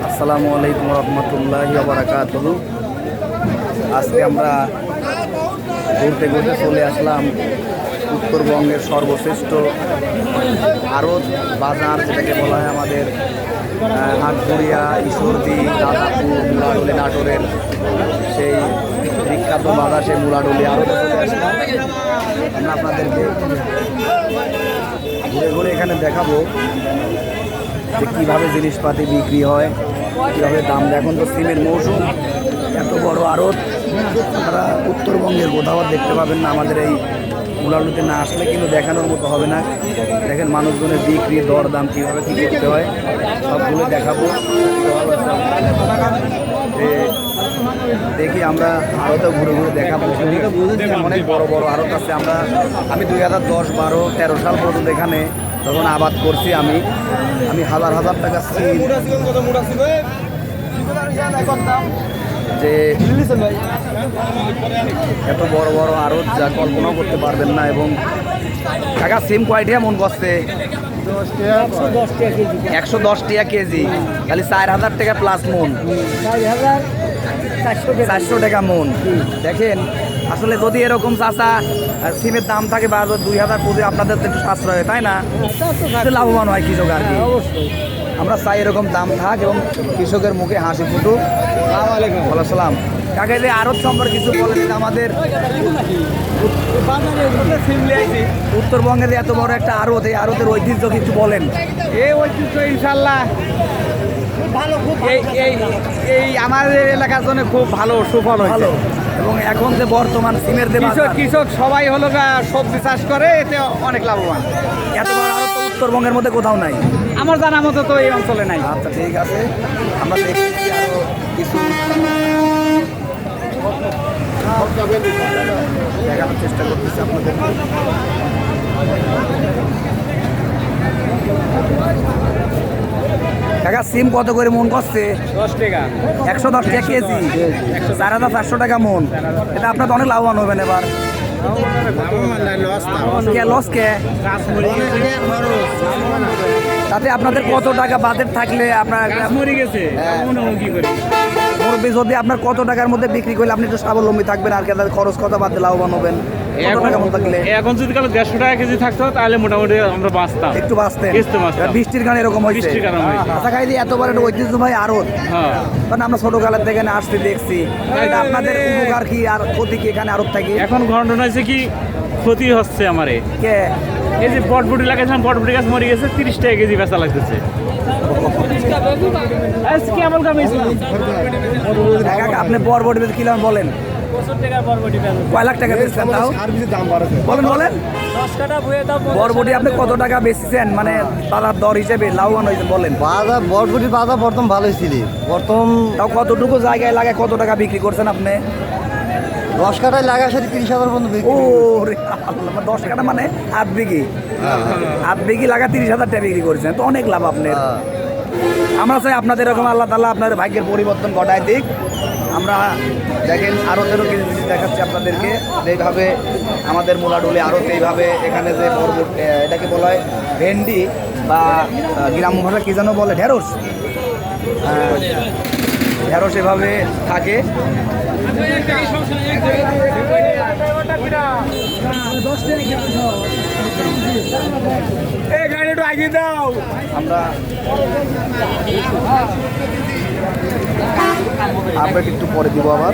আসসালামু আলাইকুম রহমতুল্লাহি ওয়া বারাকাতুহু। আজকে আমরা ঘুরতে ঘুরতে চলে আসলাম উত্তরবঙ্গের সর্বশ্রেষ্ঠ আড়ত বাজার, যেটাকে বলা হয় আমাদের হাটগড়িয়া, ঈশ্বরদী, দাদাপুর, মুলাডুলি, নাটোরের সেই বিখ্যাত বাজার, সেই মুলাডুলি আড়তে চলে আসলাম। আমরা আপনাদেরকে ঘুরে ঘুরে এখানে দেখাবো যে কীভাবে জিনিসপাতি বিক্রি হয়, কীভাবে দাম। এখন তো সিমের মৌসুম, এত বড় আড়ত আপনারা উত্তরবঙ্গের কোথাও দেখতে পাবেন না। আমাদের এই মুলাডুলিতে না আসলে কিন্তু দেখানোর মতো হবে না। দেখেন মানুষজনের বিক্রি, দর দাম কীভাবে কী করতে হয় সবগুলো দেখাবো। দেখি আমরা আড়তে ঘুরে ঘুরে দেখাবো। অনেক বড় বড় আড়ত আছে। আমি 2010, 12, 13 সাল পর্যন্ত এখানে তখন আবাদ করছি। আমি হাজার হাজার টাকা যে এত বড় বড় আড়ত যা কল্পনাও করতে পারবেন না। এবং টাকা সিম কয়টা মন করছে? 110 টাকা কেজি, খালি 4000 টাকা প্লাস মন, 400 টাকা মন। দেখেন আসলে যদি এরকম চাষা সিমের দাম থাকে বা 2000 প্রতি, আপনাদের তো একটু সাশ্রয় হয়, তাই না? লাভবান হয় কৃষক আর কি। আমরা চাই এরকম দাম থাক এবং কৃষকের মুখে হাসি ফুটুক। সালাম কাকে যে আড়ত সম্পর্কে কিছু বলেন আমাদের উত্তরবঙ্গের এত বড় একটা আড়ত, এই আড়তের ঐতিহ্য কিছু বলেন। এই ঐতিহ্য ইনশাল্লাহ এই আমাদের এলাকার জন্য খুব ভালো সুফল হয়েছে। এবং এখন যে বর্তমান সিমের কৃষক সবাই হলো সবজি চাষ করে, এতে অনেক লাভবান। এত বড় আড়ত তো উত্তরবঙ্গের মধ্যে কোথাও নাই, আমার জানা মতো তো এই অঞ্চলে নাই। আচ্ছা ঠিক আছে, আমরা দেখছি আরো কিছু দেখানোর চেষ্টা করতেছি আপনাদের। কাকা সিম কত করে মন করছে? 10 টাকা, 110 টাকা কেজি, 4400 টাকা মন। এটা আপনার তো অনেক লাভবান হবেন এবার। লস কে? তাতে আপনাদের কত টাকা বাজেট থাকলে আপনার মরে গেছে? যদি আপনার কত টাকার মধ্যে বিক্রি করলে আপনি একটু স্বাবলম্বী থাকবেন, আর খরচ কত বাদে লাভবান হবেন? এখন যদি কালো 150 টাকা কেজি থাকতো তাহলে মোটামুটি আমরা বাঁচতাম, একটু বাঁচতেন। বৃষ্টির কারণে এরকম হয়েছে। আচ্ছা খাই এত বড় একটা ঐতিহ্যবাহী আড়ত, কারণ আমরা ছোটকালের থেকে আসতে দেখছি। আপনাদের উপকার কি আর ক্ষতি কি এখানে আড়ত থাকি? এখন ঘটনা হয়েছে কি, ক্ষতি হচ্ছে আমারে। কে? এই যে বটবটি লাগাইছিলাম, বটবটি গাছ মরে গেছে, 30 টাকা কেজি বেচা লাগতেছে। আপনি বরবটি কিলো বলেন? কয় লাখ টাকা বেচছেন? তাও বলেন বলেন। বরবটি আপনি কত টাকা বেচছেন, মানে বাজার দর হিসেবে লাভবান হয়েছে বলেন? বাজার বরবটি বাজার প্রথম ভালোই ছিল, প্রথম তাও কতটুকু জায়গায় লাগে কত টাকা বিক্রি করছেন আপনি? 10 কাঠায় লাগা সাথে 30,000 পর্যন্ত। ও 10 কাঠা মানে 8 বিঘি, 8 বিঘি লাগা 30,000 টাকা বিক্রি করছেন, তো অনেক লাভ আপনার। আমরা চাই আপনাদের এরকম আল্লাহ তাআলা আপনাদের ভাগ্যের পরিবর্তন ঘটায় দিক। আমরা দেখেন আরতেরও কিছু জিনিস দেখাচ্ছি আপনাদেরকে, যেভাবে আমাদের মুলাডুলি আরত, এইভাবে এখানে যে বরবটি, এটাকে বলা হয় ভেন্ডি বা গ্রাম্য ভাষা কী যেন বলে, ঢেঁড়স। ঢেঁড়স এভাবে থাকে। আমরা আপডেট একটু পরে দিব আবার।